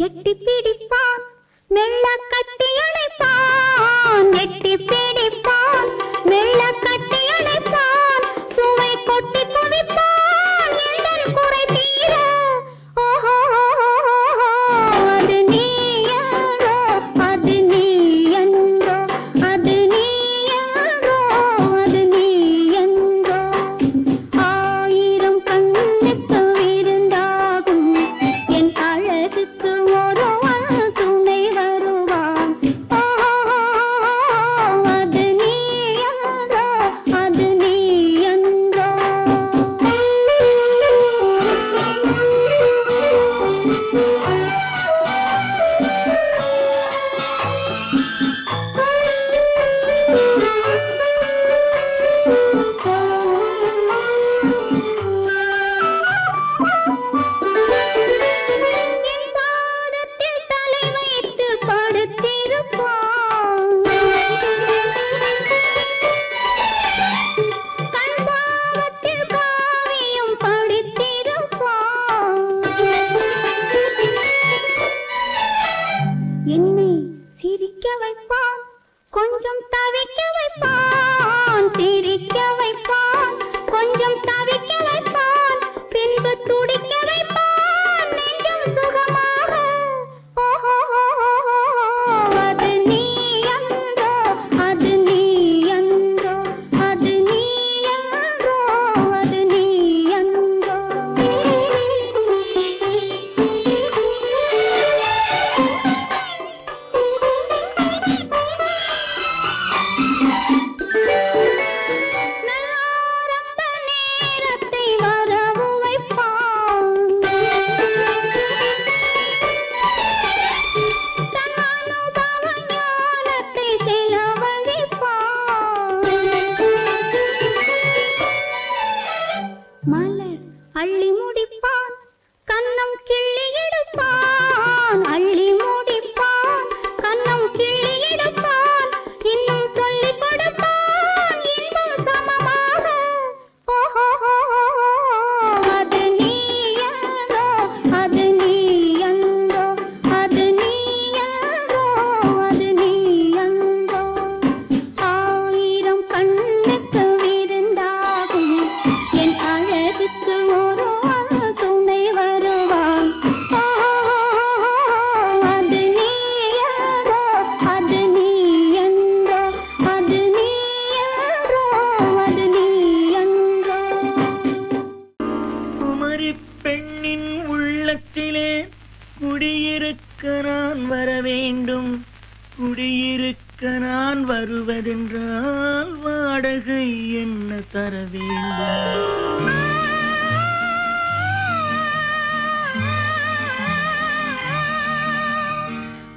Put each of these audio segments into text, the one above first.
எட்டி பிடிப்பான் மெல்ல கட்டி அணைப்பான், எட்டி பிடிப்பான் மெல்ல கட்டி அணைப்பான், சுவை கொட்டி குவிப்பான் எங்கள் குறை தீர. ஓஹோ அது நீ யாரோ, அது நீ என்றோ, அது நீ யாரோ, அது நீ என்றோ. ஆயிரம் கண்ணுக்கு விருந்தாகும் என் அழகுக்கு ஒருவன் துணை வருவான். அது நீ யாரோ, அது நீ என்றோ. என் பாதத்தில் தலை வைத்து படுத்திருப்பான், கண் பாவத்தில் காவியம் படித்திருப்பான். என்னை சிரிக்க வைப்பான், கொஞ்சம் தவிக்க வைப்பான், சிரிக்க வைப்பான், கொஞ்சம் தவிக்க வைப்பான், பின்பு துடிக்க வைப்பான் நெஞ்சம் சுகமாக. ஓஹோ அது நீ என்றோ, அது நீ என்றோ, அது நீ என்றோ, அது நீ என்றோ. ஆரம்ப நேரத்தை வரவு வைப்பான், தன் அனுபவ ஞானத்தை செலவழிப்பான். மலர் அள்ளி முடிப்பான், கன்னம் கிள்ளி எடுப்பான், அள்ளி முடிப்பான், கன்னம் கிள்ளி எடுப்பான், இன்னும் சொல்லிக் கொடுப்பான் இன்பம் சமமாக. ஓஹோ அது நீ யாரோ, அது நீ என்றோ, அது நீ யாரோ, அது நீ என்றோ. ஆயிரம் கண்ணுக்கு விருந்தாகும் என் அழகுக்கு ஒருவன் துணை வருவான். அது நீ யாரோ, அது நீ என்றோ, அது நீ யாரோ, அது நீ என்றோ. குமரி பெண்ணின் உள்ளத்திலே குடியிருக்க நான் வர வேண்டும். குடியிருக்க நான் வருவதென்றால் வாடகை என்ன தர வேண்டும்?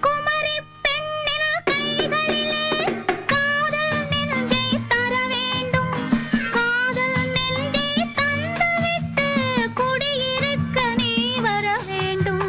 குமரி பெண்ணின் கைகளிலே காதல் நெஞ்சை தர வேண்டும், காதல் நெஞ்சை தந்துவிட்டு குடியிருக்க நீ வர வேண்டும்.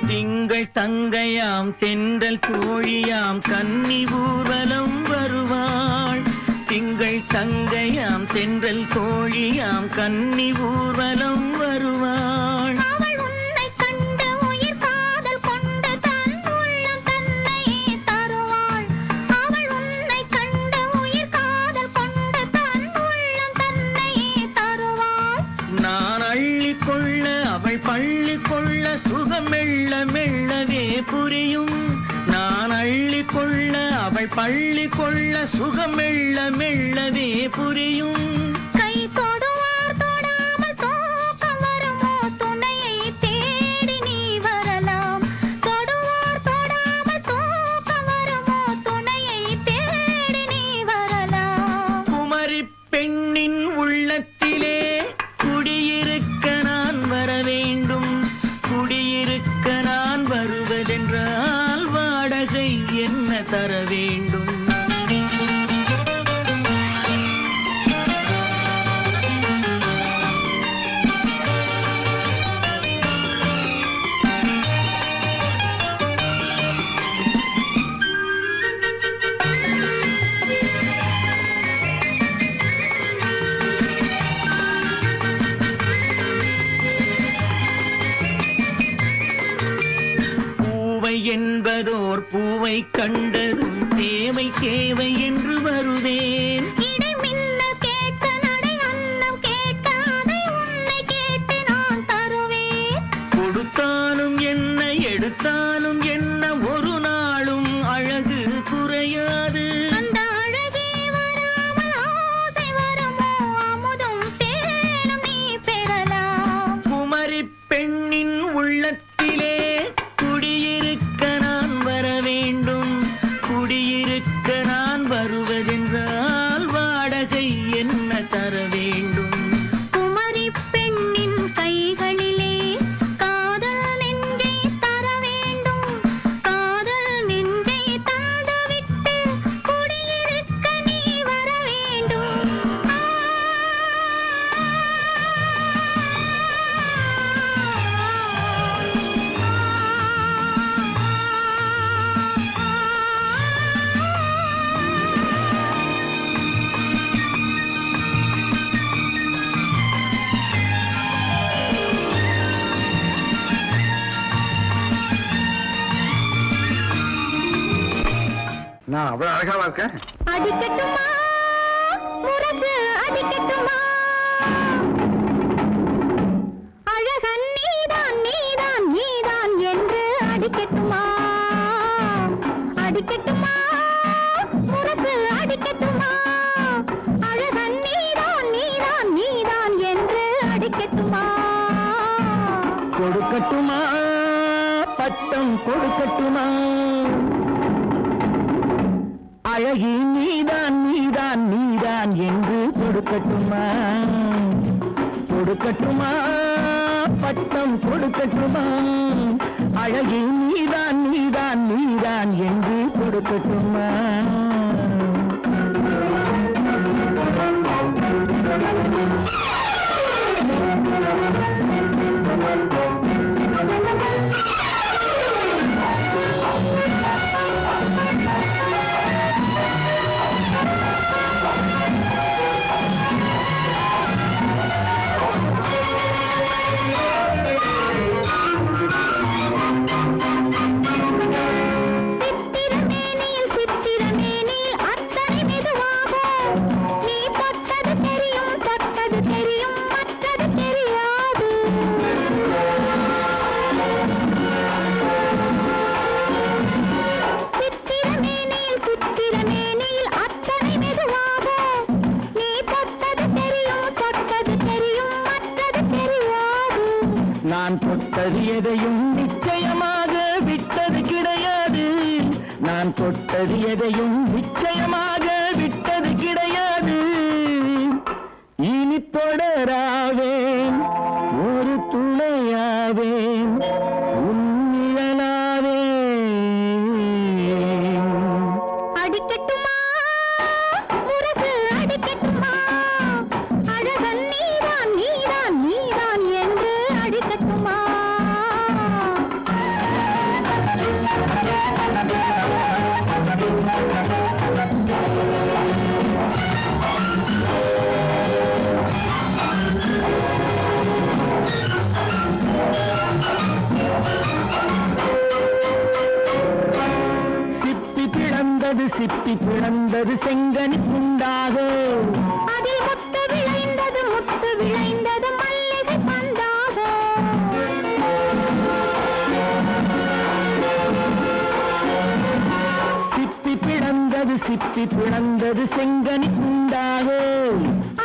திங்கள் தங்கையாம் தென்றல் தோழியாம் கன்னி ஊர்வலம் வருவாள். திங்கள் தங்கையாம் தென்றல் தோழியாம் கன்னி ஊர்வலம் வருவாள். அவள் உன்னை கண்டு உயிர் காதல் கொண்டு தன் உள்ளம் தன்னை தருவாள். அவள் உன்னை கண்டு உயிர் காதல் கொண்டு தன் உள்ளம் தன்னை தருவாள். நான் அள்ளிக் கொள்ள அவள் பள்ளி கொள்ள சுகம் மெல்ல மெல்லவே புரியும். நான் அள்ளிக் கொள்ள அவள் பள்ளி கொள்ள சுகம் மெல்ல மெல்லவே புரியும். கை தொடுவார் தொடாமல் தூக்கம் வருமோ, துணையை தேடி நீ வரலாம். தொடுவார் தொடாமல் தூக்கம் வருமோ, துணையை தேடி நீ வரலாம். குமரி பெண்ணின் உள்ளத்திலே குடியிருக்க நான் வர வேண்டும். குடியிருக்க நான் வருவதென்றால் வாடகை என்ன தர வேண்டும்? உன்னை கண்டதும் தேவை தேவை என்று வருவேன். இடை மின்னல் கேட்க நடை அன்னம் கேட்க அதை உன்னை கேட்டு நான் தருவேன். கொடுத்தாலும் என்ன எடுத்தாலும் என்ன ஒரு நாளும் அழகு குறையாது. அந்த அழகே வராமல் ஆசை வருமோ அமுதும் தேனும் நீ பெறலாம். குமரி பெண்ணின் உள்ளத்திலே குடியிருக்க நான் வர வேண்டும். குடியிருக்க நான் வருவதென்றால் வாடகை என்ன தர வேண்டும்? குமரி பெண்ணின் கைகளிலே காதல் நெஞ்சை தர வேண்டும். காதல் நெஞ்சை தந்துவிட்டு குடியிருக்க நீ வர வேண்டும். நான் அவ்வளவு அழகாவா இருக்கேன்? அடிக்கட்டுமா முரசு அடிக்கட்டுமா? அழகன் நீதான் நீதான் நீதான் என்று அடிக்கட்டுமா? அடிக்கட்டுமா முரசு அடிக்கட்டுமா? அழகன் நீதான் நீதான் நீதான் என்று அடிக்கட்டுமா? கொடுக்கட்டுமா பட்டம் கொடுக்கட்டுமா? அழகி நீதான் நீதான் நீதான் என்று கொடுக்கட்டுமா? கொடுக்கட்டுமா பட்டம் கொடுக்கட்டுமா? அழகி நீதான் நீதான் நீதான் என்று கொடுக்கட்டுமா? சித்திரமேனியில் சித்திரமேனியில் அத்தனை மெதுவாகும். நீ தொட்டது தெரியும் தொட்டது தெரியும் மற்றது தெரியாது. சித்திரமேனியில் சித்திரமேனியில் அத்தனை மெதுவாகும். நீ தொட்டது தெரியும் தொட்டது தெரியும் மற்றது தெரியாது. நான் தொட்டது எதையும் நிச்சயமாக விட்டது கிடையாது. நான் தொட்டது எதையும் நிச்சயமாக விட்டது கிடையாது. இனி தொடராவேன் ஒரு துணையாவேன் உன்னிழலாவேன். அடிக்கட்டுமா முரசு அடிக்கட்டுமா? அழகன் நீதான் நீதான் நீதான் என்று அடிக்கட்டுமா? சிப்பி பிளந்தது செங்கனி துண்டாக. அதில் முத்து விளைந்தது மல்லிகை பந்தாக. சிப்பி பிளந்தது செங்கனி துண்டாக.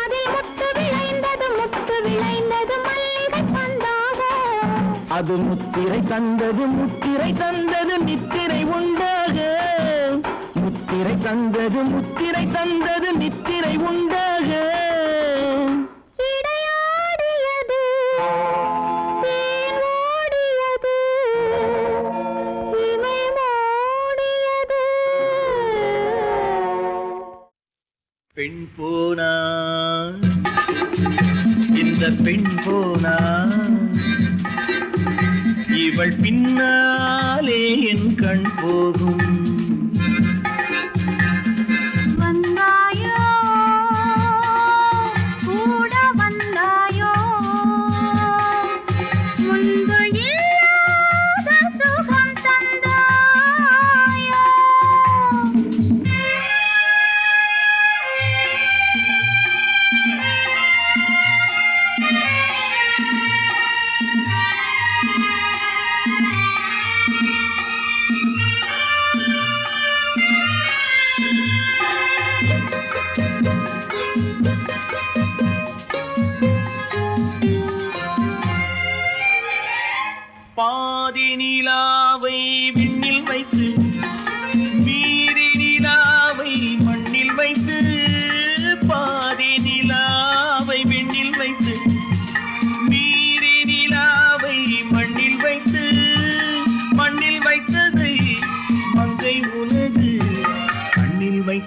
அதில் முத்து விளைந்தது மல்லிகை பந்தாக. அது முத்திரை தந்தது நித்திரை உண்டாக. முத்திரை தந்தது நித்திரை உண்டாக. இடையாடியது தேன் ஓடியது இமை மூடியது. பெண் போனா இந்த பெண் போனா இவள் பின்னாலே என் கண் போகும். வந்தாயோ கூட வந்தாயோ முன்பு இல்லாத சுகம் தந்தாயோ.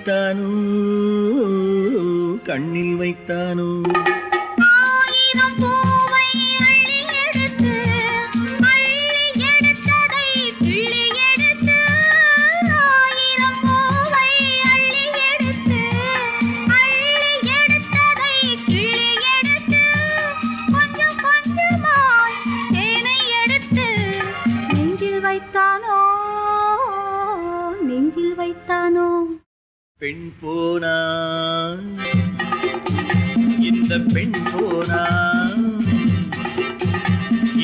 வைத்தானோ கண்ணில் வைத்தானோ ஆயிரம் பூவை அள்ளி எடுத்து எடுத்ததை கிள்ளி எடுத்து ஆயிரம் பூவை அள்ளி எடுத்து எடுத்ததை கிள்ளி எடுத்து கொஞ்சம் கொஞ்சமாய் தேனை எடுத்து நெஞ்சில் வைத்தானோ நெஞ்சில் வைத்தானோ பெண் போனா இந்த பெண் போனா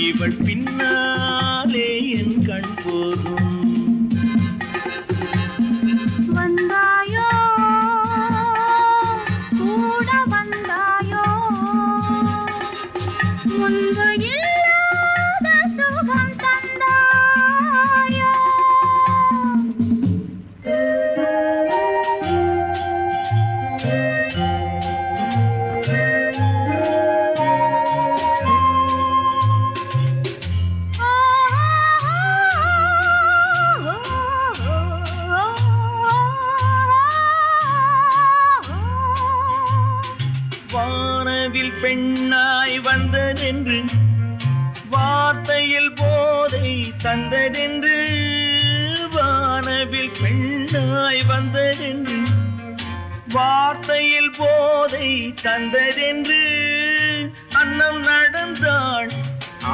இவள் பின்னாலே என் கண் போகும் வந்தாயோ கூட வந்தாயோ முன்பு இல்லாத சுகம் தந்தாயோ வானவில் பெண்ணாய் வந்ததென்று வார்த்தையில் போதை தந்ததென்று வானவில் பெண்ணாய் வந்ததென்று வார்த்தையில் போதை தந்ததென்று அன்னம் நடந்தாள்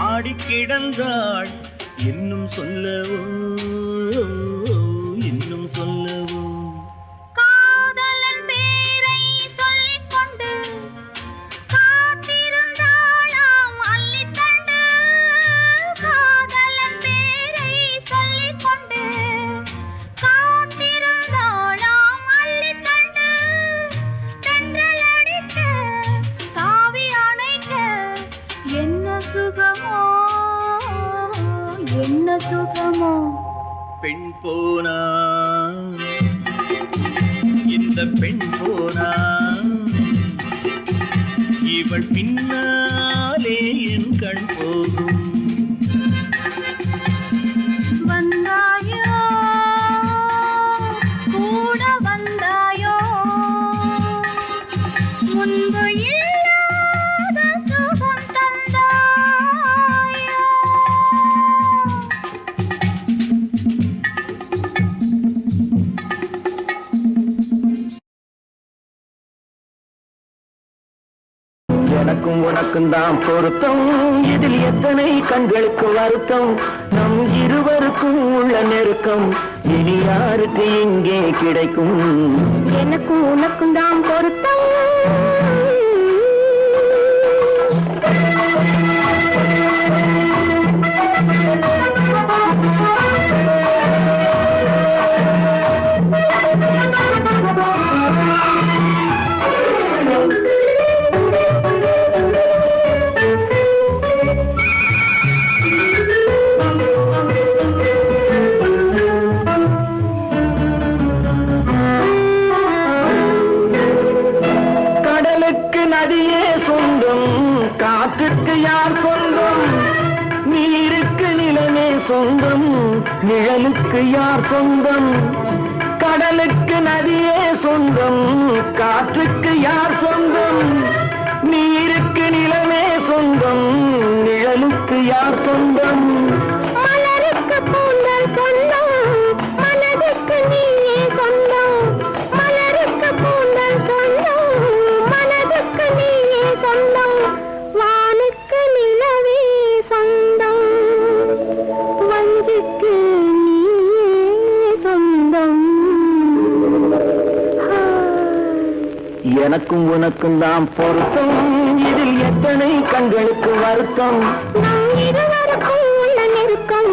ஆடி கிடந்தாள் இன்னும் சொல்லவோ இன்னும் சொல்லவோ காதலன் பேரை சொல்லிக் கொண்டு காத்திருந்தாளாம் அள்ளித்தண்டு காதலன் பேரை சொல்லிக் கொண்டு காத்திருந்தாளாம் அள்ளித்தண்டு தென்றல் அடிக்க தாவி அணைக்க என்ன சுகமோ என்ன சுகமோ பெண் போனா இந்த பெண் போனா இவள் பின்னாலே என் கண் போகும் வந்தாயோ கூட வந்தாயோ முன்பு இல்லாத சுகம் தந்தாயோ எனக்கும் உனக்கும் தான் பொருத்தம் இதில் எத்தனை கண்களுக்கு வருத்தம் நம் இருவருக்கும் உள்ள நெருக்கம் இனி யாருக்கு இங்கே கிடைக்கும் எனக்கும் உனக்கும் தான் பொருத்தம் நதியே சொந்தம் காற்றுக்கு யார் சொந்தம் நீருக்கு நிலமே சொந்தம் நிழலுக்கு யார் சொந்தம் கடலுக்கு நதியே சொந்தம் காற்றுக்கு யார் சொந்தம் நீருக்கு நிலமே சொந்தம் நிழலுக்கு யார் சொந்தம் மலருக்கு பூந்தல் சொந்தம் மனதுக்கு நீயே சொந்தம் மலருக்கு பூந்தல் சொந்தம் மனதுக்கு நீயே சொந்தம் வானுக்கு நிலவே சொந்தம் வஞ்சிக்கு நீயே சொந்தம் எனக்கும் உனக்கும் தான் பொருத்தம் இதில் எத்தனை கண்களுக்கு வருத்தம் நம் இருவருக்கும் உள்ள நெருக்கம்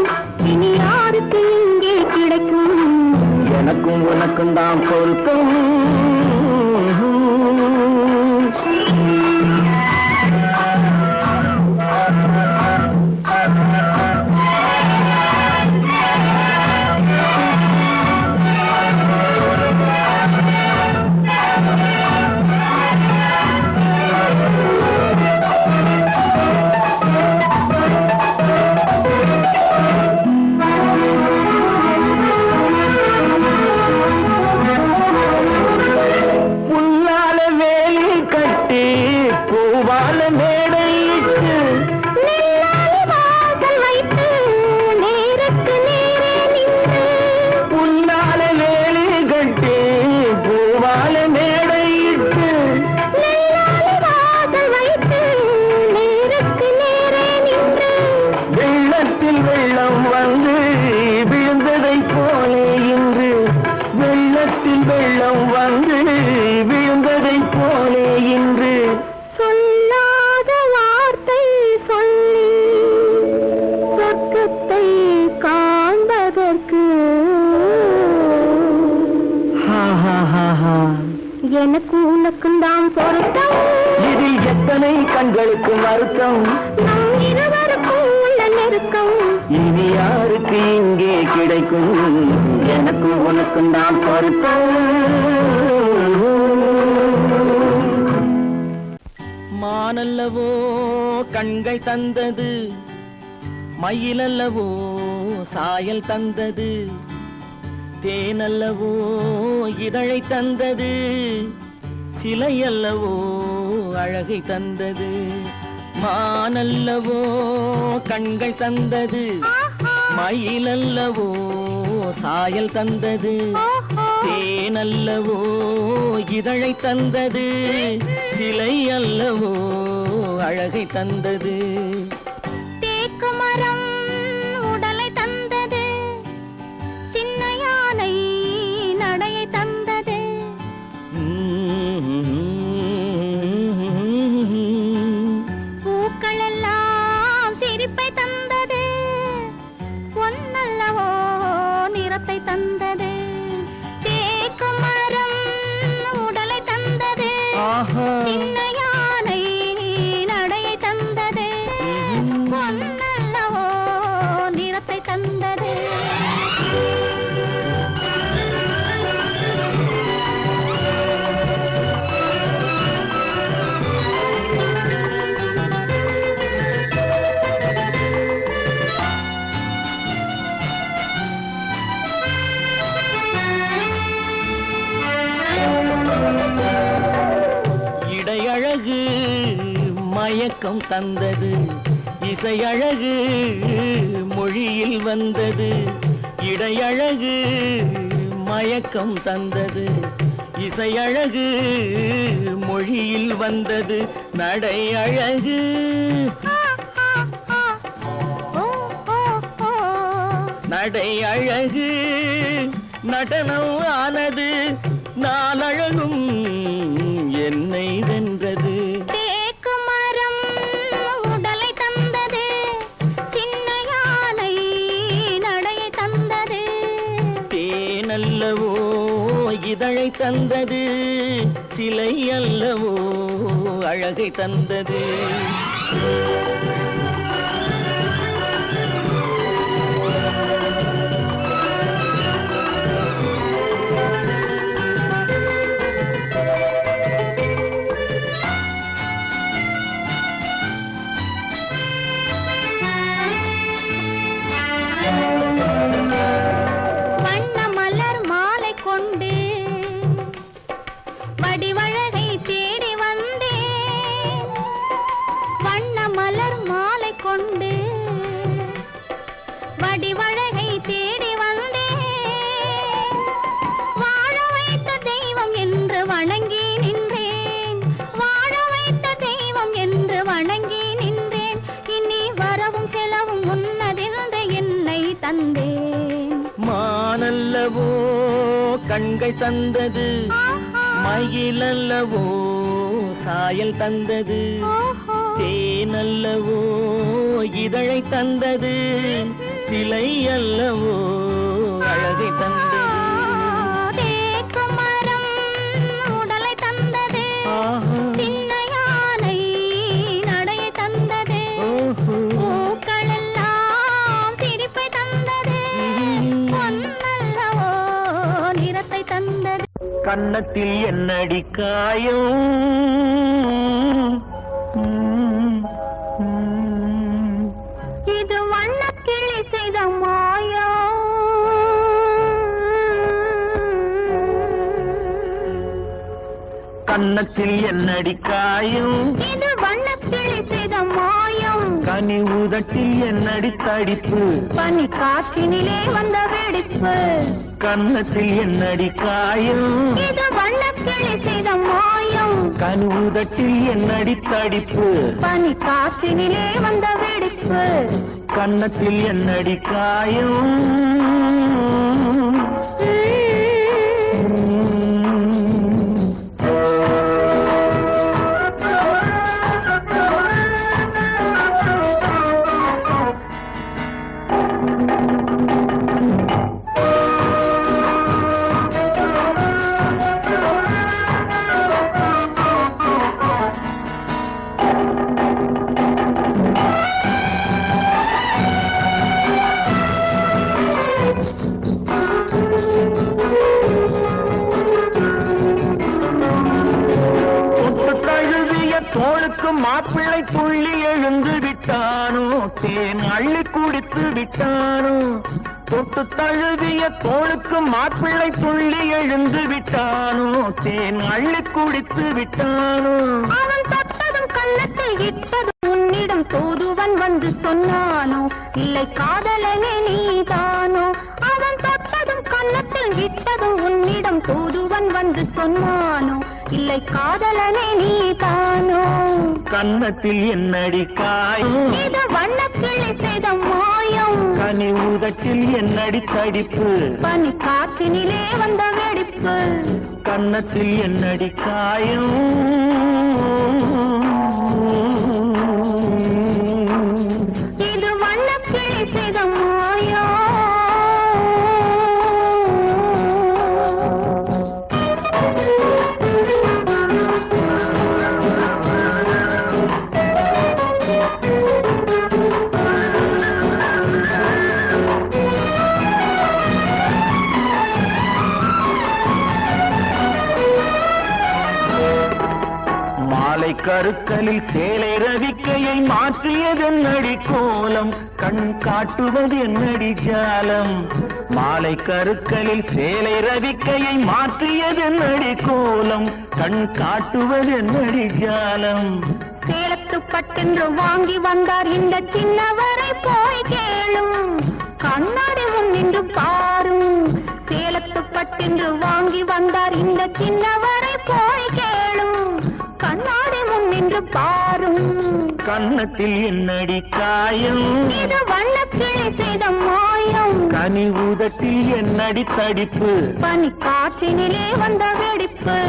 இனி யாருக்கு இங்கே கிடைக்கும் எனக்கும் உனக்கும் தான் பொருத்தம் வெள்ளம் வந்து விழுந்ததைப் போலே இன்று சொல்லாத வார்த்தை சொல்லி சொர்க்கத்தை காண்பதற்கு எனக்கு உனக்கும் தான் பொருத்தம். இதில் எத்தனை கண்களுக்கு வருத்தம், நம் இருவருக்கும் உள்ள நெருக்கம் இனி யாருக்கு இங்கே கிடைக்கும், எனக்கு உனக்கும் தான் பொருத்தம். மானல்லவோ கண்கள் தந்தது, மயிலல்லவோ சாயல் தந்தது, தேனல்லவோ இதழை தந்தது, சிலையல்லவோ அழகை தந்தது. மானல்லவோ கண்கள் தந்தது, மயிலல்லவோ சாயல் தந்தது, தேனல்லவோ இதழை தந்தது, சிலை அல்லவோ அழகை தந்தது. தேக்கு மரம் உடலை தந்தது, சின்ன யானை நடையை தந்தது. பூக்கள் எல்லாம் சிரிப்பை தந்தது, பொன்னல்லவோ நிறத்தை தந்தது. தேக்கு மரம் உடலை தந்தது, சின்ன யானை நடையை தந்தது, பொன்னல்லவோ நிறத்தை தந்தது. இடையழகு மயக்கம் தந்தது, இசையழகு மொழியில் வந்தது. இடையழகு மயக்கம் தந்தது, இசையழகு மொழியில் வந்தது. நடை அழகு நடை அழகு நடனம் ஆனது, நாளழகும் என்னை வென்றது. தேக்கு மரம் உடலை தந்தது, சின்ன யானை நடையை தந்தது, தேனல்லவோ இதழை தந்தது, சிலை அல்லவோ அழகை தந்தது. வண்ண மலர் மாலை கொண்டு வடிவழகை தேடி வந்தேன். வண்ண மலர் மாலை கொண்டு வடிவழகை தேடி வந்தேன். வாழ வைத்த தெய்வம் என்று வணங்கி நின்றேன், வாழ வைத்த தெய்வம் என்று வணங்கி நின்றேன். இனி வரவும் செலவும் உன்னதென்று என்னை தந்தேன். மானல்லவோ கண்கள் தந்தது, மயிலல்லவோ சாயல் தந்தது, தேனல்லவோ இதழை தந்தது, சிலை அல்லவோ அழகை தந்தது. தேக்கு மரம் உடலை தந்தது, சின்ன யானை நடையை தந்தது, பூக்கள் எல்லாம் சிரிப்பை தந்தது, பொன்னல்லவோ நிறத்தை தந்தது. கன்னத்தில் என்னடி காயம், இது வண்ணக்கிளி செய்த மாயம். கன்னத்தில் என்னடி காயம், இது வண்ணக்கிளி செய்த மாயம். கனி உதட்டில் என்னடி தடிப்பு, பனி காற்றினிலே வந்த வெடிப்பு. கன்னத்தில் என்னடி காயம், இது வண்ணக்கிளி செய்த மாயம். கனி உதட்டில் என்னடி தடிப்பு, பனி காற்றினிலே வந்த வெடிப்பு. கன்னத்தில் என்னடி காயம். மாப்பிள்ளை துள்ளி எழுந்து விட்டானோ, தேன் அள்ளி குடித்து விட்டானோ. தொட்டு தழுவிய தோளுக்கு மாப்பிள்ளை துள்ளி எழுந்து விட்டானோ, தேன் அள்ளி குடித்து விட்டானோ. அவன் தொட்டதும் கன்னத்தில் இட்டதும் உன்னிடம் தூதுவன் வந்து சொன்னானோ, இல்லை காதலனே நீதானோ. அவன் தொட்டதும் கன்னத்தில் இட்டதும் உன்னிடம் தூதுவன் வந்து சொன்னானோ, இல்லை காதலனே நீதானோ. கன்னத்தில் என்னடி காயம், இது வண்ணக்கிளி செய்த மாயம். கனி உதட்டில் என்னடி தடிப்பு, பனி காற்றினிலே வந்த வெடிப்பு. கன்னத்தில் என்னடி காயம். இது வண்ணக்கிளி செய்த மாயம். மாலை கருக்கலில் சேலை ரவிக்கையை மாற்றியதென்னடி கோலம், கண் காட்டுவது என்னடி ஜாலம். மாலை கருக்கலில் சேலை ரவிக்கையை மாற்றியதென்னடி கோலம், கண் காட்டுவது என்னடி ஜாலம். சேலத்து பட்டென்று வாங்கி வந்தார் இந்த சின்னவரை போய் கேளும், கண்ணாடி முன் நின்று பாரும். சேலத்து பட்டென்று வாங்கி வந்தார் இந்த சின்னவரை போய் கேளும், கண்ணாடி முன் நின்று பாரும். கன்னத்தில் என்னடி காயம், இது வண்ணக்கிளி செய்த மாயம். கனி உதட்டில் என்னடி தடிப்பு, பனி காற்றினிலே வந்த வெடிப்பு.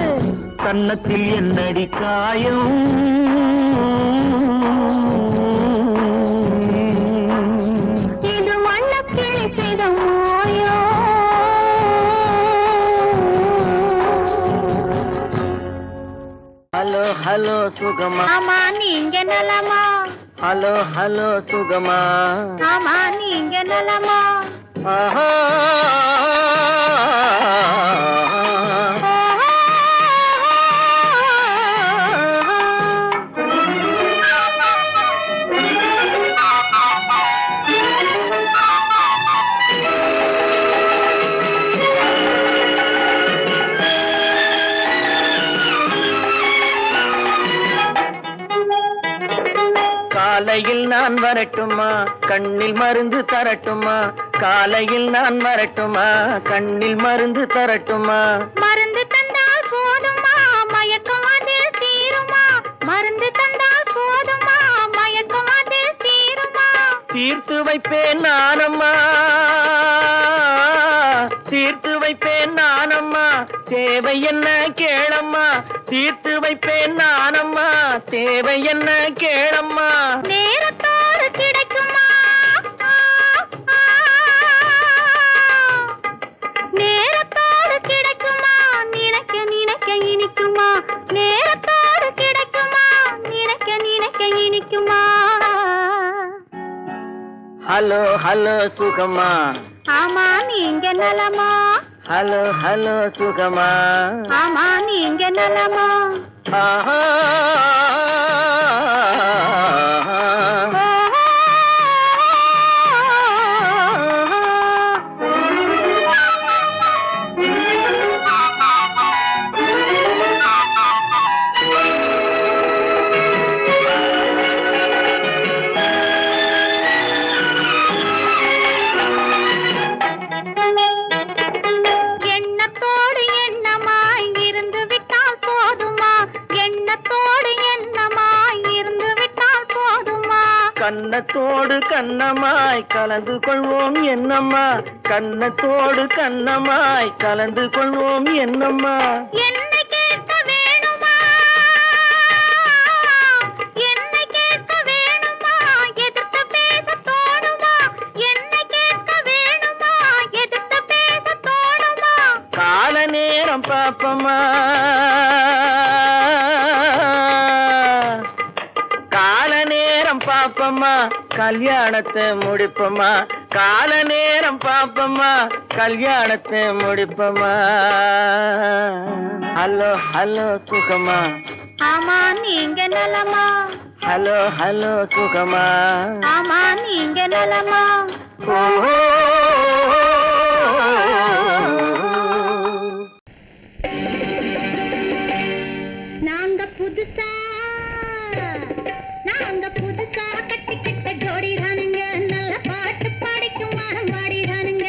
கன்னத்தில் என்னடி காயம். இது வண்ணக்கிளி செய்த மாயம். ஹலோ ஹலோ சுகமா, ஆமா நீங்க நலமா? ஹலோ ஹலோ சுகமா. ஆமா நீங்க நலமா? ஆஹா. காலையில் நான் வரட்டுமா, கண்ணில் மருந்து தரட்டுமா. காலையில் நான் வரட்டுமா, கண்ணில் மருந்து தரட்டுமா. மருந்து தந்தால் போதுமா, மயக்கம் அதில் தீருமா. மருந்து தந்தால் போதுமா, மயக்கம் அதில் தீருமா. தீர்த்து வைப்பேன் நானம்மா, தீர்த்து வைப்பேன் நானம்மா. தேவை என்ன கேளம்மா, தீர்த்து வைப்பேன் நானம்மா. தேவை என்ன கேளம்மா. நேரத்தோடு கிடைக்குமா, நேரத்தோடு கிடைக்குமா. நினைக்க நினைக்க இனிக்குமா, நேரத்தோடு கிடைக்குமா. நினைக்க நினைக்க இனிக்குமா. ஹலோ ஹலோ சுகமா, ஆமா நீங்க நலமா? ஹலோ ஹலோ சுகமா. ஆமா நீங்க நலமா? ஆஹா. எண்ணத்தோடு எண்ணமாய் இருந்து விட்டால் போதுமா. எண்ணத்தோடு எண்ணமாய் இருந்து விட்டால் போதுமா. கன்னத்தோடு கண்ணமாய் கலந்து கொள்வோம் என்னம்மா. கன்னத்தோடு கண்ணமாய் கலந்து கொள்வோம் என்னம்மா. என்னை கேட்க வேணுமா, என்னை கேட்க வேணுமா. எதிர்த்து பேச தோணுமா. என்னை கேட்க வேணுமா, எதிர்த்து பேச தோணுமா. கால நேரம் பாப்பமா, கால நேரம் பாப்பமா. கல்யாணத்தை முடிப்பமா. கால நேரம் பாப்பமா, கல்யாணத்தை முடிப்பமா. ஹலோ ஹலோ சுகமா, ஆமா நீங்க நலமா? ஹலோ ஹலோ சுகமா? ஆமா நீங்க நலமா? நாங்க புதுசா கட்டிக்கிட்ட ஜோடி தானுங்க, நல்ல பாட்டு பாடிக்கும் வாரம் பாடிதானுங்க.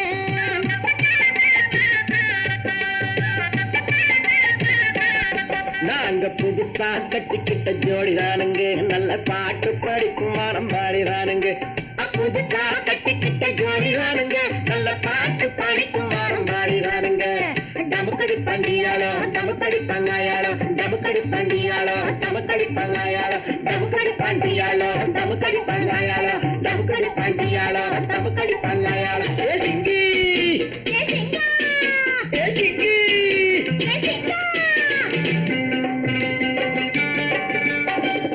நாங்க புதுசா கட்டிக்கிட்ட ஜோடி தானுங்க, நல்ல பாட்டு படிக்கும் வாரம் பாடிதானுங்க. புதுசா கட்டிக்கிட்ட ஜோடி தானுங்க, நல்ல பாட்டு படிக்கும் வாரம் பாடிதானுங்க. டமுக்கடி பண்டியாளோ டமுக்கடி பங்காயாளோ, டமுக்கடி பண்டியாளோ டமுக்கடி பங்காயாளோ, டமுக்கடி பண்டியாளோ டமுக்கடி பங்காயாளோ, டமுக்கடி பண்டியாளோ டமுக்கடி பங்காயாளோ. ஏ சிங்கி ஏ சிங்கா, ஏ சிங்கி ஏ சிங்கா.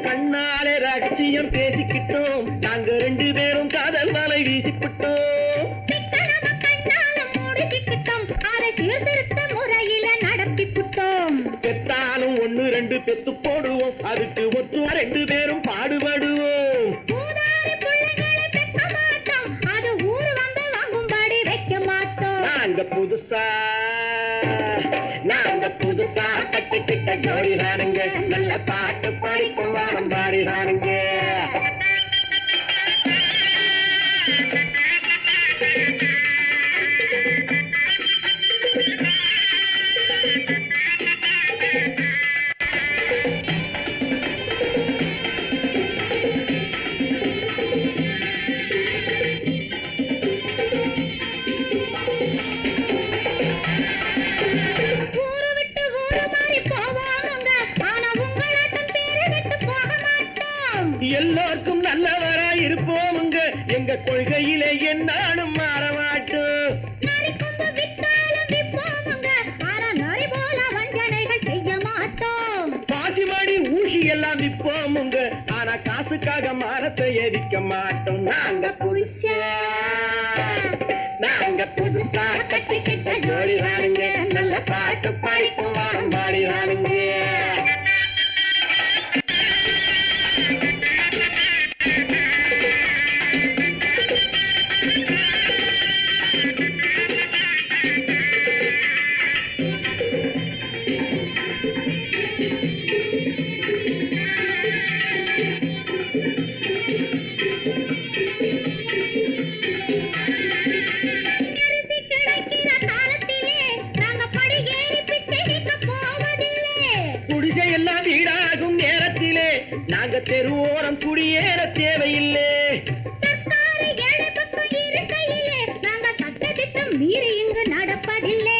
கண்ணாலே ரகசியம் பேசிக்கிட்டோம், நாங்க 2 பேரும் காதல் வலை வீசிக்கிட்டோம். சிக்கனமா கண்ணால முடிச்சுக்கிட்டோம், அதை சீர்திருத்த முறையில நடத்திவிட்டோம். பெத்தாலும் 1 2 பெத்து போடுவோம், அதுக்கு ஒத்துவா 2 பேரும் பாடுபடுவோம். ஊதாரி பிள்ளைகளை பெக்க மாட்டோம், அது ஊரு வந்து வாங்கும்படி வைக்க மாட்டோம். நாங்க புதுசா கட்டிக்கிட்ட ஜோடி தானுங்க, நல்ல பாட்டு படிக்கும் வாரம் பாடிதானுங்க. ஊரு விட்டு ஊரு மாறி போவோமுங்க, ஆனா உங்களாட்டம் பேரு விட்டு போக மாட்டோம். எல்லாருக்கும் நல்லவரா இருப்போமுங்க, எங்க கொள்கையிலே என்னாலும் மாற மாட்டோம். நரி கொம்பு வித்தாலும் விப்போமுங்க, ஆனா நரி போல வஞ்சனைகள் செய்ய மாட்டோம். பாசிமடி ஊசி எல்லாம் விற்போமுங்க, ஆனா காசுக்காக மரத்தை எரிக்க மாட்டோம். நாங்க புதுசா கட்டிக்கிட்ட ஜோடி தானுங்க, நல்ல பாட்டு படிக்கும் வாரம் பாடிதானுங்க. அரிசி கிடைக்கிற காலத்திலே நாங்க படி ஏறி பிச்சை கேட்க போவதில்லை. குடிசை எல்லாம் வீடாகும் நேரத்திலே நாங்க தெருவோரம் குடியேற தேவையில்லை. சர்க்காரு ஏழை பக்கம் இருக்கையிலே நாங்க சட்டத்திட்டம் மீறி இங்கு நடப்பதில்லை.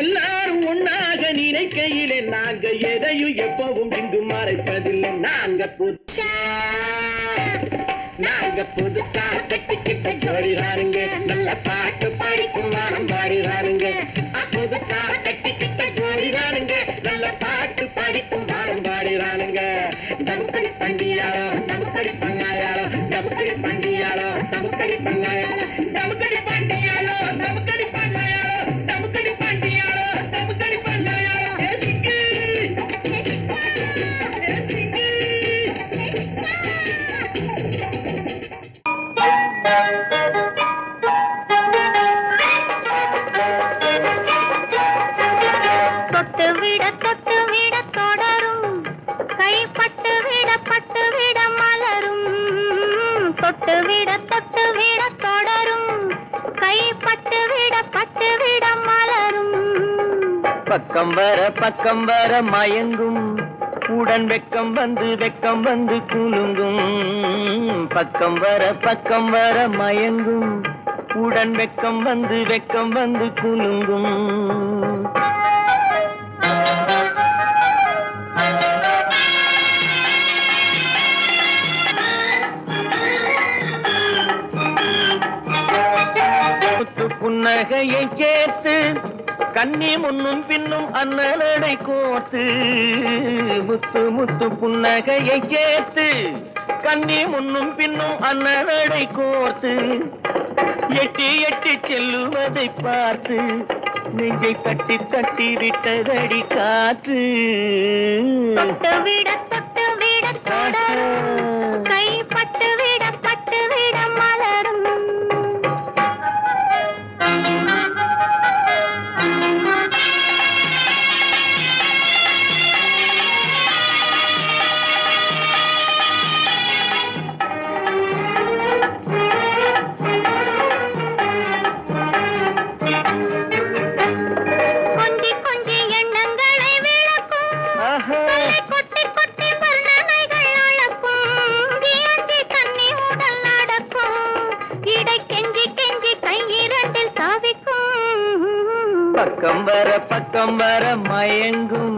எல்லாரும் ஒன்னாக நினைக்கையிலே நாங்க எதையும் எப்பவும் இங்கு மறைப்பதில்லை. நாங்க புதுசா கட்டிக்கிட்ட ஜோடி தானுங்க, நல்ல பாட்டு படிக்கும் வாரம் பாடிதானுங்க. புதுசா கட்டிக்கிட்ட ஜோடி தானுங்க, நல்ல பாட்டு படிக்கும் வாரம் பாடிதானுங்க. டமுக்கடி பண்டியாளோ டமுக்கடி பங்காயாளோ, டமுக்கடி பண்டியாளோ டமுக்கடி பங்காயாளோ, டமுக்கடி பண்டியாளோ டமுக்கடி பங்காயாளோ, டமுக்கடி பண்டியாளோ டமுக்கடி பங்காயாளோ. ஏ சிங்கி ஏ சிக்கா, ஏ சிங்கி. ஏ சிக்கா. தொட்டு விட தொடரும், கைப்பட்டு விட மலரும். தொட்டு விட தொடரும், கைப்பட்டு விட மலரும். பக்கம் வர மயங்கும், உடன் வெக்கம் வந்து குலுங்கும். பக்கம் வர மயங்கும், உடன் வெக்கம் வந்து குலுங்கும். புன்னகையை கேட்டு கண்ணி முன்னும் பின்னும் அண்ணலடை கோத்து. முத்து புன்னகையை கேட்டு கண்ணி முன்னும் பின்னும் அண்ணலடை கோர்த்து. எட்டி செல்லுவதை பார்த்து நெஞ்சை தட்டி தட்டி விட்டதடி காற்று தொட்டு விட தொடரும் கை பட்டு விட மலரும் பக்கம் வர மயங்கும்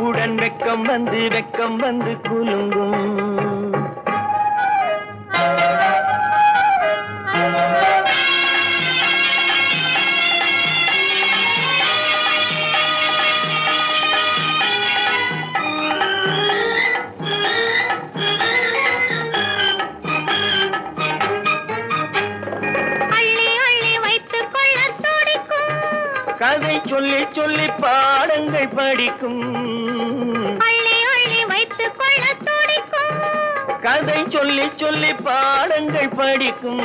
உடன் வெக்கம் வந்து குலுங்கும் கதை சொல்லி சொல்லி பாடங்கள் படிக்கும் வைத்துக் கொள்ள துடிக்கும் கதை சொல்லி சொல்லி பாடங்கள் படிக்கும்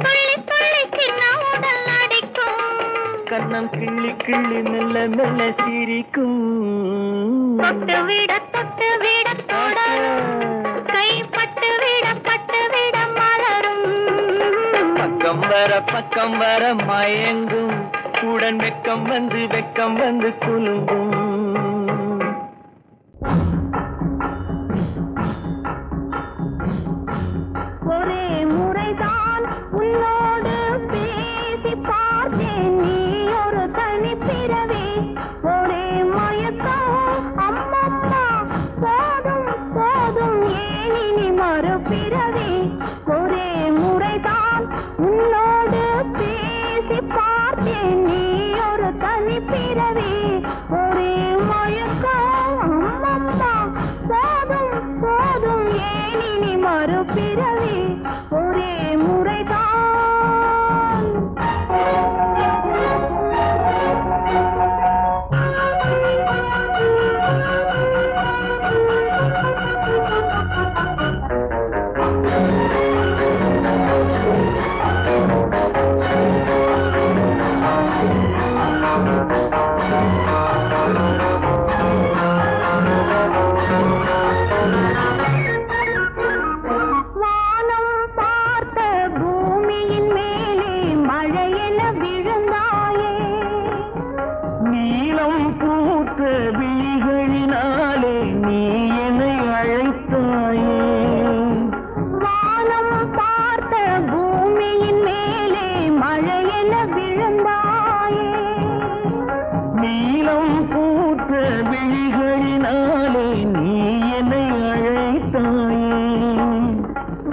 துள்ளி துள்ளி சின்ன உடல் அடிக்கும் கண்ணம் கிள்ளி கிள்ளி மெல்ல மெல்ல சிரிக்கும் தொட்டு விட தொடரும் கை பட்டு விட மலரும் பக்கம் வர மயங்கும் உடன் வெக்கம் வந்து குலுங்கும் ஒரே முறைதான் உன்னோடு பேசி பார்த்தேன் நீ ஒரு தனி பிறவி ஒரே மயக்கம் அம்மம்மா போதும் போதும் ஏன் இனி மறுபிறவி ஒரே முறைதான் உன்னோடு பேசி பார்த்தேன் நீ ஒரு தனி பிறவி ஒரே மயக்கம் அம்மம்மா போதும் போதும் ஏன் இனி மறுபிறவி ஒரே முறைதான்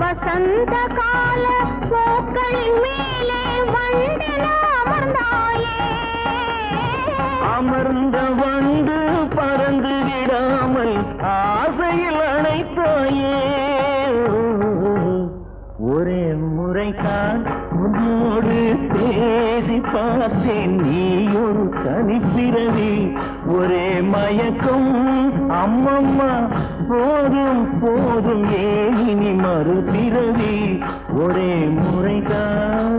வசந்த கால பூக்களின் மேலே வண்டென அமர்ந்தாயே அமர்ந்த வண்டு பறந்து விடாமல் ஆசையில் அணைத்தாயே ஒரே முறைதான் உன்னோடு பேசி பார்த்தேன் நீ ஒரு தனிப்பிறவி ஒரே மயக்கம் அம்மம்மா போதும் போதும் ஏன் இனி மறுபிறவி ஒரே முறைதான்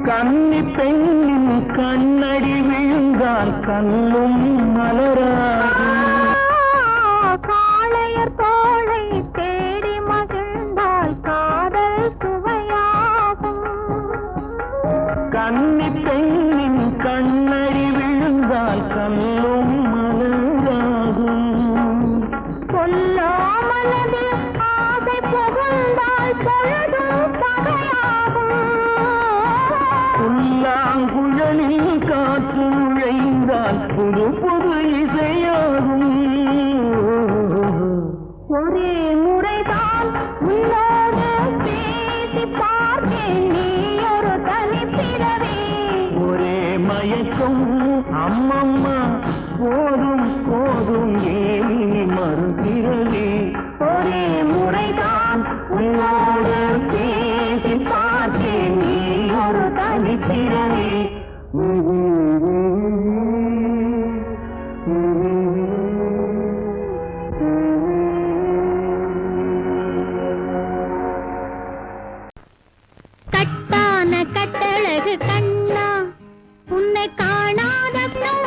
கன்னி பெண்ணின் கண்ணடி விழுந்தால் கண்ணும் மலராகும் காளையர் தோளை தேடி மகிழ்ந்தால் காதல் சுவையாகும் கன்னி பெண்ணின் கண்ணடி விழுந்தால் கண்ணும் மலராகும் கொல்லாமலது ஆசை புகுந்தால் பொழுதும் பகையாகும் புல்லாங்குழலில் காற்று நுழைந்தால் புது புது இசையாகும். ஒரே முறைதான் உன்னோடு பேசி பார்த்தேன், நீ ஒரு தனிப்பிறவி. ஒரே மயக்கம் அம்மம்மா, போதும் போதும் ஏனி மறுபிறவி. ஒரே முறைதான் உன்னோடு பேசி பார்த்தேன், நீ ஒரு தனிப்பிறவி. கட்டான கட்டழகு கண்ணா, உன்னை காணாத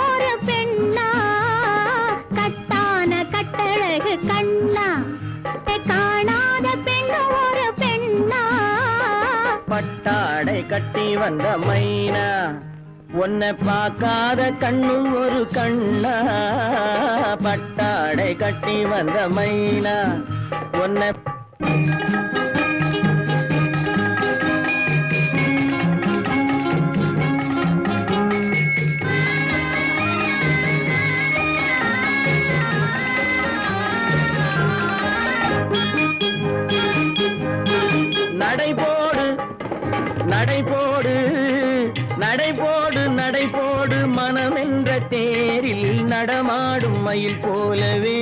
ஒரு பெண்ணா. கட்டான கட்டழகு கண்ணா, உன்னை காணாத பெண் ஒரு பெண்ணா. பட்டாடை கட்டி வந்த மைனா, உன்னை பார்க்காத கண்ணும் ஒரு கண்ணா. பட்டாடை கட்டி வந்த மைனா, உன்னை நடைபோடு நடைபோடு நடைபோடு நடைபோடு மனமென்ற தேரில் நடமாடும் மயில் போலவே.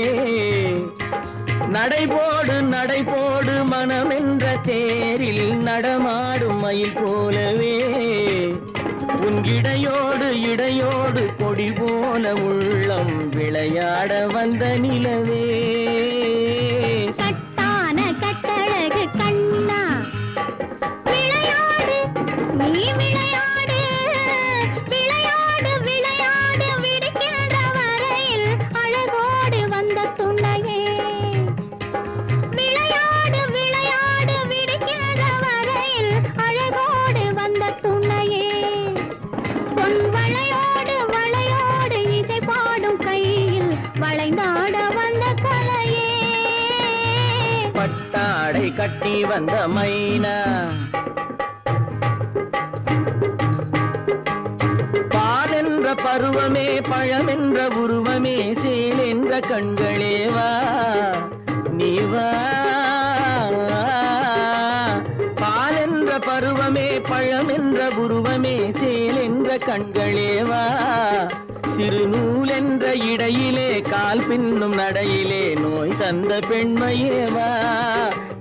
நடைபோடு நடைபோடு மனமென்ற தேரில் நடமாடும் மயில் போலவே. உன் இடையோடு இடையோடு கொடி போல உள்ளம் விளையாட வந்த நிலவே. கட்டான கட்டழகு கண்ணா, விளையாடு நீ விளையாடு, விளையாடு விளையாடு விடுக்கின்ற வரையில் அழகோடு வந்த துணையே. விளையாடு விளையாடு விடுக்கின்ற வரையில் அழகோடு வந்த துணையே. பொன் வளையோடு வளையோடு இசை பாடும் கையில் வளைந்தாட வந்த கலையே. பட்டாடை கட்டி வந்த மைனா, பால் என்ற பருவமே பழமென்ற உருவமே சேல் என்ற கண்களே வா நீ வா. பால் என்ற பருவமே பழமென்ற உருவமே சேல் என்ற கண்களே வா. சிறு நூல் என்ற இடையிலே கால் பின்னும் நடையிலே நோய் தந்த பெண்மையேவா.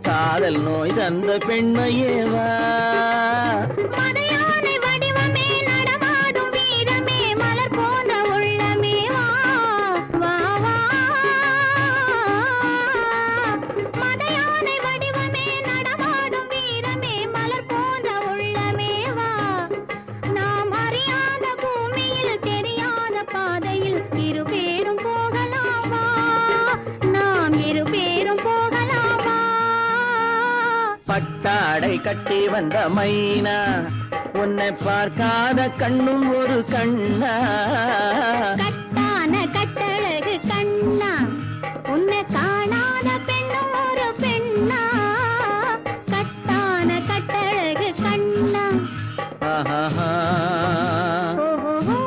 காதல் நோய் தந்த பெண்மையேவா. மதையானை வடிவமே நடமாடும் வீரமே மலர் போன்ற உள்ளமே வா வா வா. மதையானை வடிவமே நடமாடும் வீரமே மலர் போன்ற உள்ளமே வா. நாம் அறியாத பூமியில் தெரியாத பாதையில் இரு பேரும் போகலாமா, நாம் இரு பேரும் போகலாமா. பட்டாடை கட்டி வந்த மைனா, உன்னை பார்க்காத கண்ணும் ஒரு கண்ணா. கட்டான கட்டழகு கண்ணா, உன்னை காணாத பெண்ணும் ஒரு பெண்ணா. கட்டான கட்டழகு கண்ணா. ஆஹா. ஓஹோ.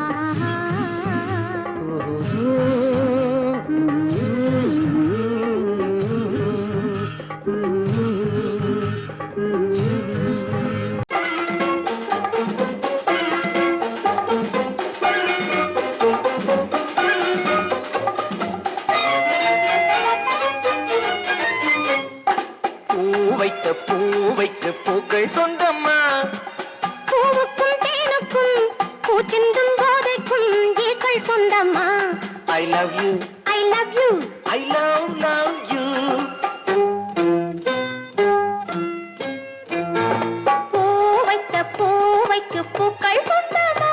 ஆஹா. பூவைக்கு பூக்கள் சொந்தம்மா. பூவுக்கும் தேனுக்கும் பூச்சிந்தும் போதைக்கும் ஏக்கள் சொந்தம்மா. I love you, I love you. I love you. பூவைக்கு பூக்கள் சொந்தமா.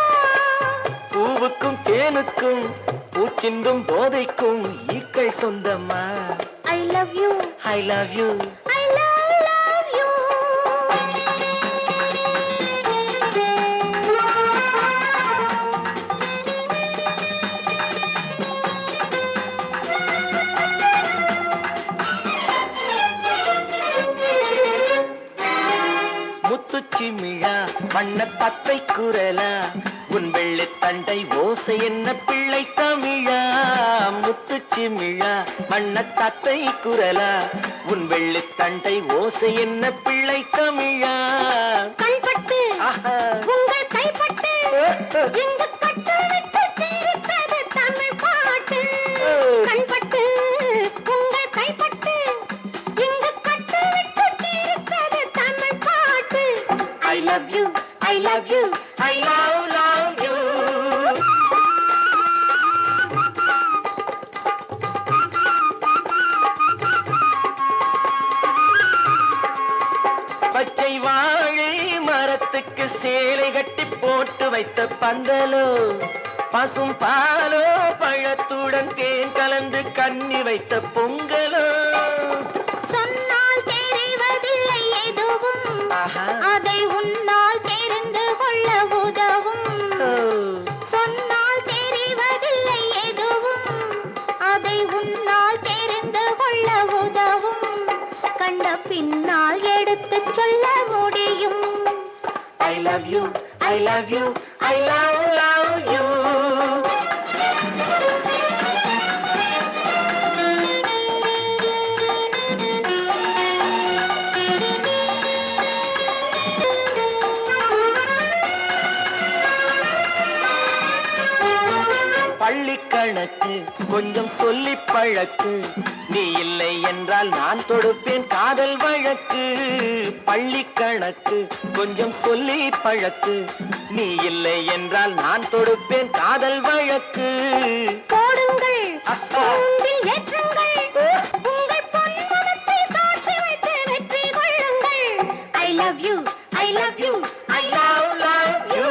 பூவுக்கும் தேனுக்கும் பூச்சிந்தும் போதைக்கும் ஈக்கள் சொந்தம்மா. I love you. I love you. I love you. முத்துச்சிமிழா வண்ண பச்சை குரலா உன் வெள்ளி தண்டை ஓசை என்ன பிள்ளை தமிழா முத்துச்சிமிழா வண்ண தத்தை குரலா உன் வெள்ளி தண்டை ஓசை என்ன பிள்ளை தமிழா கண்பட்டு உங்கள் கைப்பட்டு இங்கு கட்டு விட்டு தீர்த்தது தமிழ் பாட்டு கண்பட்டு உங்கள் கைப்பட்டு இங்கு கட்டு விட்டு தீர்த்தது தமிழ் பாட்டு I love you, I love you, I love you. பச்சை வாழை மரத்துக்கு சேலை கட்டி போட்டு வைத்த பந்தலோ பசும் பாலோ பழத்துடன் தேன் கலந்து கண்ணி வைத்த பொங்கலோ சொன்னால் தெரிவதில்லை எதுவும் அதை உன்னால் தெரிந்து கொள்ள உதவும் சொன்னால் தெரிவதில்லை எதுவும் அதை உன்னால் தெரிந்து கொள்ள உதவும் கண்ட பின்னால் எடுத்துச் சொல்ல முடியும் I love you, I love you, I love you. பள்ளி கணக்கு கொஞ்சம் சொல்லி பழக்கு நீ இல்லை என்றால் நான் தொடுப்பேன் காதல் வழக்கு பள்ளி கணக்கு கொஞ்சம் சொல்லி பழக்கு நீ இல்லை என்றால் நான் தொடுப்பேன் காதல் வழக்கு போடுங்கள் கூண்டில் ஏற்றுங்கள் உங்கள் பொன்முகத்தை சாட்சி வைத்து வெற்றி கொள்ளுங்கள் I love you, I love you, I love you.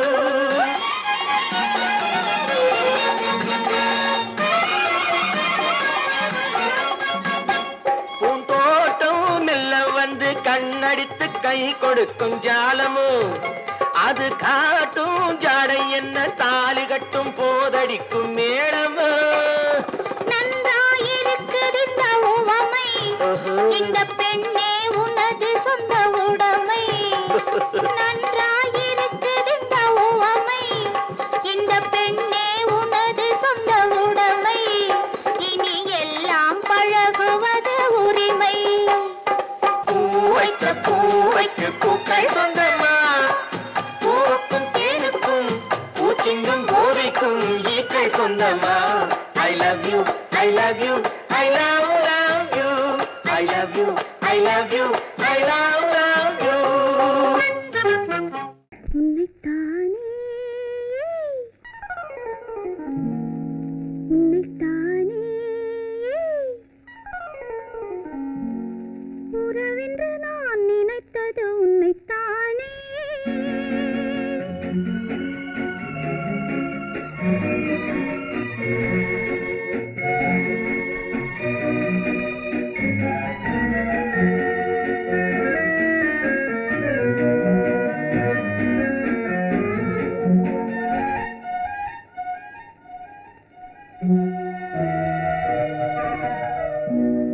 பூந்தோட்டம் மெல்ல வந்து கண்ணடித்து கை கொடுக்கும் ஜாலமோ அது காட்டும் ஜாடை என்ன தாலி கட்டும் போதடிக்கும் மேளமோ நன்றாயிருக்குது இந்த உவமை இந்த பெண்ணே உனது சொந்த உடைமை நன்றாயிருக்குது இந்த உவமை இந்த பெண்ணே உனது சொந்த உடைமை இனி எல்லாம் பழகுவது உரிமை பூவைக்கு பூக்கள் சொந்தமா பூவுக்கும் தேனுக்கும் பூச்சிங்கும் போதைக்கும் ஈக்கள் சொந்தமா I love you, I love you, I love you, I love you, I love you, I love you. உன்னைத்தானே உறவென்று நான் நினைத்தது உன்னைத்தானே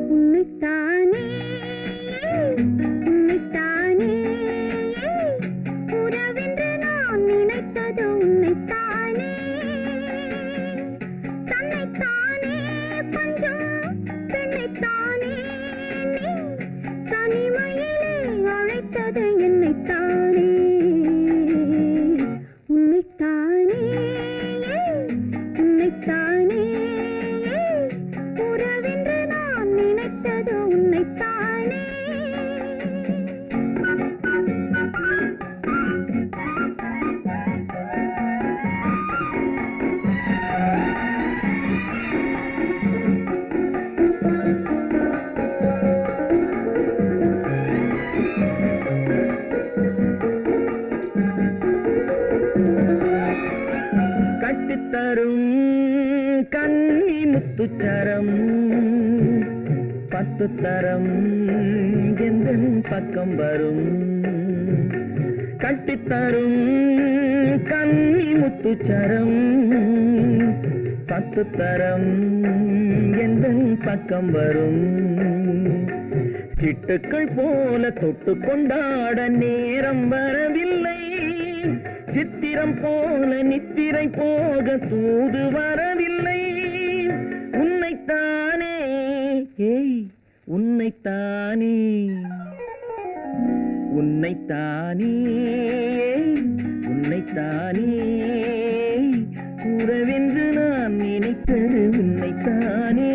உன்னைத்தானே உன்னைத்தானே உறவென்று நான் நினைத்தது உன்னைத்தானே தன்னைத்தானே பஞ்சம் பெண்ணைத்தானே நீ தனிமையிலே அழைத்தது என்னைத்தானே உன்னைத்தானே உன்னைத்தானே உறவென்று நான் நினைத்தது உன்னைத்தானே கட்டித்தரும் கன்னி முத்துச்சரம் 10 தரம் எந்தன் பக்கம் வரும் கட்டித்தரும் கன்னி முத்துச்சரம் 10 தரம் எந்தன் பக்கம் வரும் சிட்டுக்கள் போல தொட்டு கொண்டாட நேரம் வரவில்லை. சித்திரம் போல நித்திரை போக தூது வரவில்லை. உன்னைத்தானே ஏய் உன்னைத்தானே உன்னைத்தானே உன்னைத்தானே உறவென்று நான் நினைத்தது உன்னைத்தானே.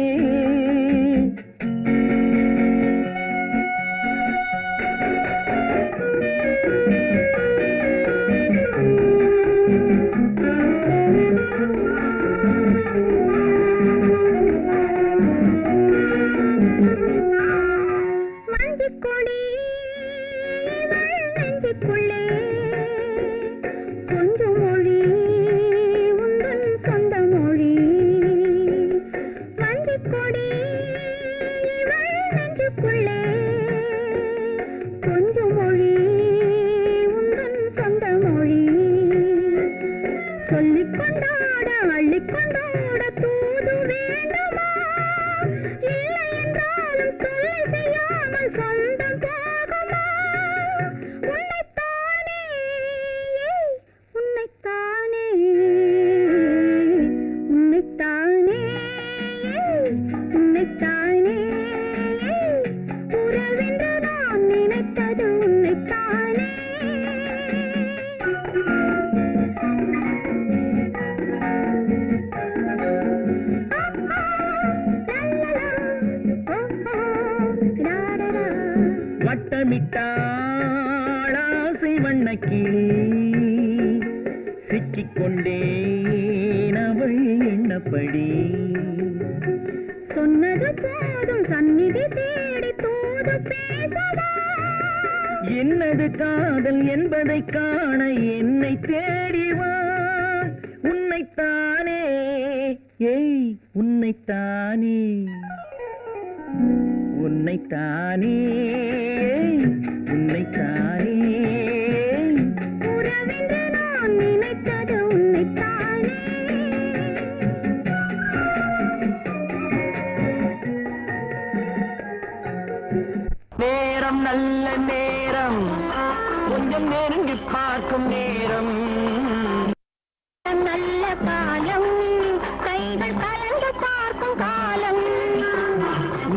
வட்டமிட்டாளாசை வண்ணக்கிளி சிக்கிக்கொண்டேன் அவள் எண்ணப்படி. சொன்னது போதும் சந்நிதி தேடி தூது பேசவா. என்னது காதல் என்பதை காண என்னை தேடிவா. உன்னைத்தானே ஏய் உன்னைத்தானே உன்னைத்தானே உன்னைத்தானே உறவென்று நான் நினைத்தது உன்னைத்தானே. நேரம் நல்ல நேரம் கொஞ்சம் நெருங்கி பார்க்கும் நேரம். நல்ல காலம் கைகள் கலந்து பார்க்கும் காலம்.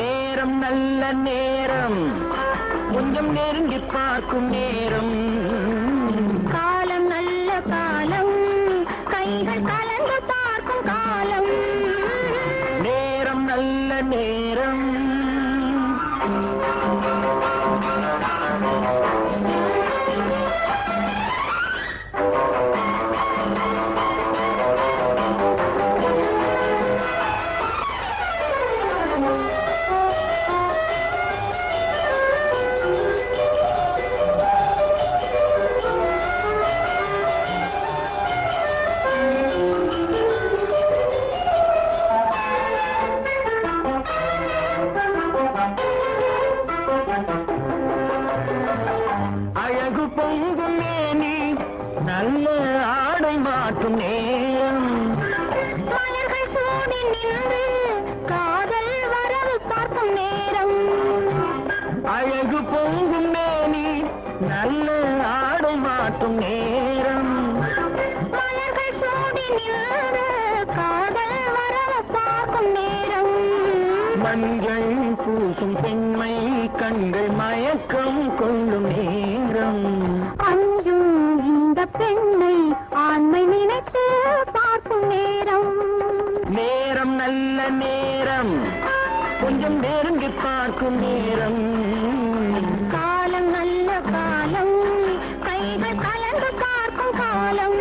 நேரம் நல்ல நேரம் கொஞ்சம் நெருங்கி பார்க்கும் நேரம். காலம் நல்ல காலம் கைகள் கலந்து பார்க்கும் காலம். நேரம் நல்ல நேரம். அழகு பொங்கும் மேனி நல்ல ஆடை மாற்றும் நேரம். மலர்கள் சூடி நின்று காதல் வரவு பார்க்கும் நேரம். அழகு பொங்கும் மேனி நல்ல ஆடை மாற்றும் நேரம். மலர்கள் சூடி நின்று காதல் வரவு பார்க்கும் நேரம். மஞ்சள் பூசும் பெண்மை கண்கள் மயக்கம் கொள்ளும் நேரம். அஞ்சும் இந்த பெண்ணை ஆண்மை நினைத்து பார்க்கும் நேரம். நேரம் நல்ல நேரம் கொஞ்சம் நெருங்கி பார்க்கும் நேரம். காலம் நல்ல காலம் கைகள் கலந்து பார்க்கும் காலம்.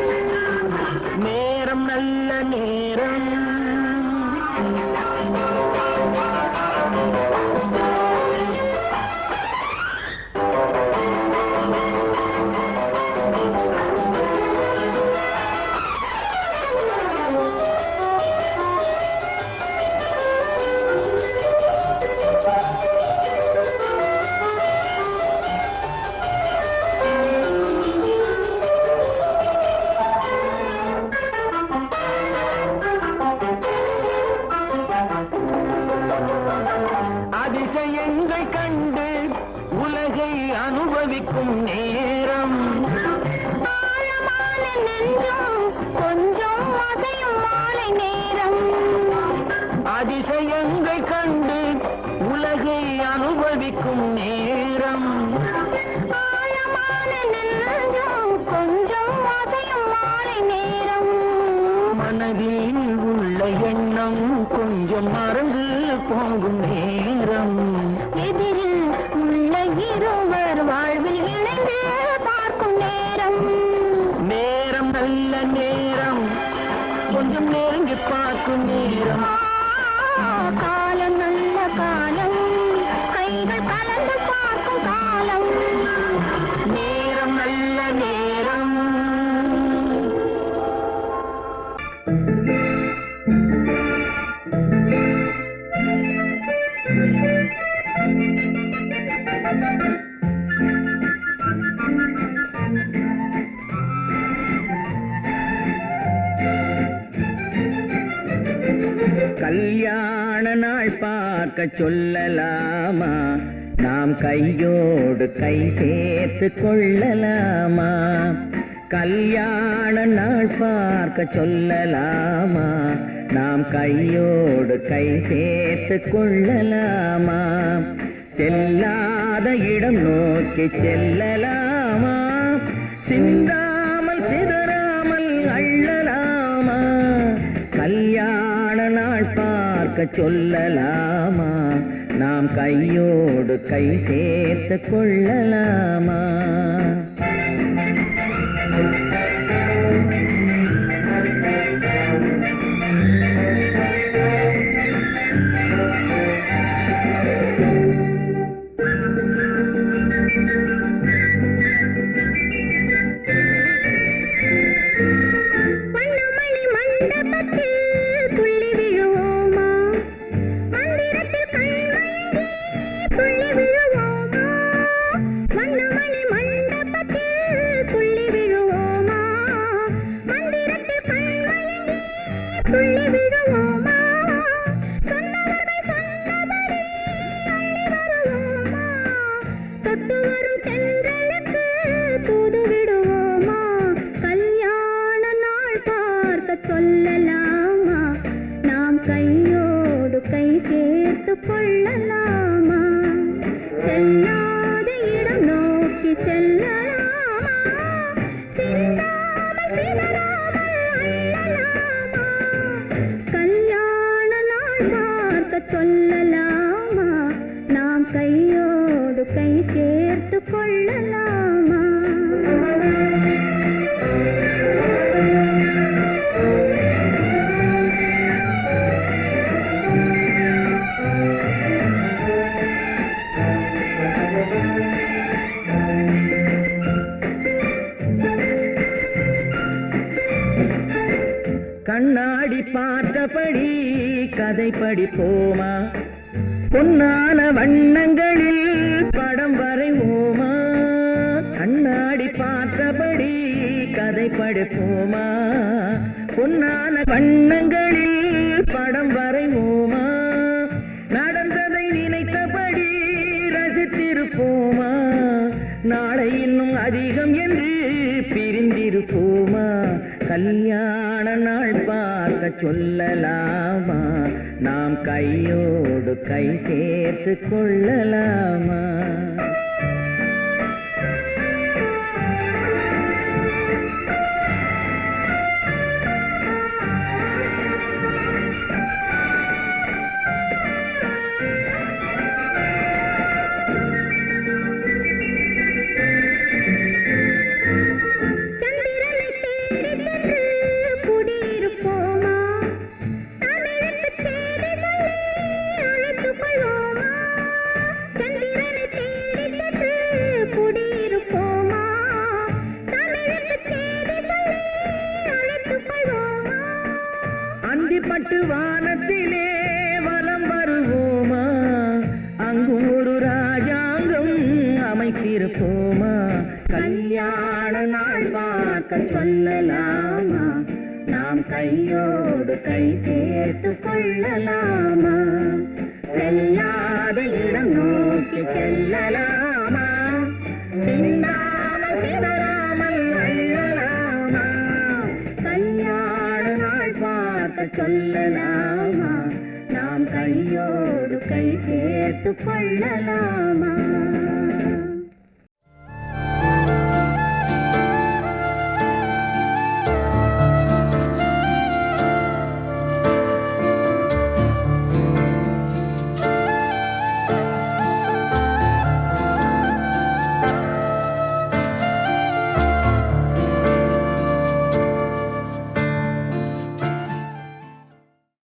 நேரம் நல்ல நேரம். அனுபவிக்கும் நேரம் ஆழமான நெஞ்சம் கொஞ்சம் அசையும் மாலை நேரம் அதிசயங்கள் கண்டு உலகை அனுபவிக்கும் நேரம் ஆழமான நெஞ்சம் கொஞ்சம் அசையும் மாலை நேரம் மனதில் உள்ள எண்ணம் கொஞ்சம் மறந்து போகும் நேரம் எதிரில் உள்ள இருவர் வாழ்வில் இணைந்து பார்க்கும் நேரம் நேரம் நல்ல நேரம் கொஞ்சம் நெருங்கி பார்க்கும் நேரம் காலம் நல்ல காலம் கைகள் கலந்து பார்க்கும் காலம் நேரம் நல்ல நேரம் கல்யாண நாள் பார்க்க சொல்லலாமா நாம் கையோடு கை சேர்த்து கொள்ளலாமா கல்யாண நாள் பார்க்க சொல்லலாமா நாம் கையோடு கை சேர்த்து கொள்ளலாமா செல்லாத இடம் நோக்கி செல்லலாமா சிந்தாமல் சிதறாமல் அள்ளலாமா கல்யாண நாள் பார்க்க சொல்லலாமா நாம் கையோடு கை சேர்த்து கொள்ளலாமா வண்ணமணி மண்டபத்தில் துள்ளி விழுவோமா மந்திரத்தில் கண்மயங்கி துள்ளி விழுவோமா வண்ணமணி மண்டபத்தில் துள்ளி விழுவோமா மந்திரத்தில் கண்மயங்கி துள்ளி விழுவோமா சொன்னவர்கள் சொன்னபடி அள்ளி வருவோமா தொட்டு வரும் தென்றலுக்கு தூது விடுவோமா கல்யாண நாள் பார்க்க சொல்லலாமா நாம் கையோடு கை சேர்த்து கொள்ளலாமா செல்லாத இடம் நோக்கி செல்லலாமா சிந்தாமல் சிதறாமல் அள்ளலாமா கல்யாண நாள் பார்க்க சொல்லலாமா நாம் கையோடு கை சேர்த்து கொள்ளலாமா கண்ணாடி பார்த்தபடி கதை படிப்போமா பொன்னான வண்ணங்களில் படம் வரைவோமா கண்ணாடி பார்த்தபடி கதை படிப்போமா பொன்னான வண்ணங்களில் படம் வரைவோமா நடந்ததை நினைத்தபடி ரசித்திருப்போமா நாளை இன்னும் அதிகம் என்று பிரிந்திருப்போமா கல்யாண நாள் பார்க்க சொல்லலாமா நாம் கையோடு கை சேர்த்து கொள்ளலாமா சந்திரனை தேடி சென்று குடியிருப்போமா தமிழுக்கு தேடி சொல்லி அழைத்துக் கொள்வோமா சந்திரனை தேடி சென்று குடியிருப்போமா தமிழுக்கு தேடி சொல்லி அழைத்துக் கொள்வோமா அந்திப்பட்டு வானத்திலே வலம் வருவோமா அங்கும் ஒரு ராஜாங்கம் அமைத்திருப்போமா கல்யாண நாள் பார்க்க சொல்லலாமா நாம் கையோடு கை சேர்த்து கொள்ளலாமா செல்லாத இடம் நோக்கி செல்லலாமா சிந்தாமல் சிதறாமல் அள்ளலாமா கல்யாண நாள் பார்க்க சொல்லலாமா நாம் கையோடு கை சேர்த்து கொள்ளலாமா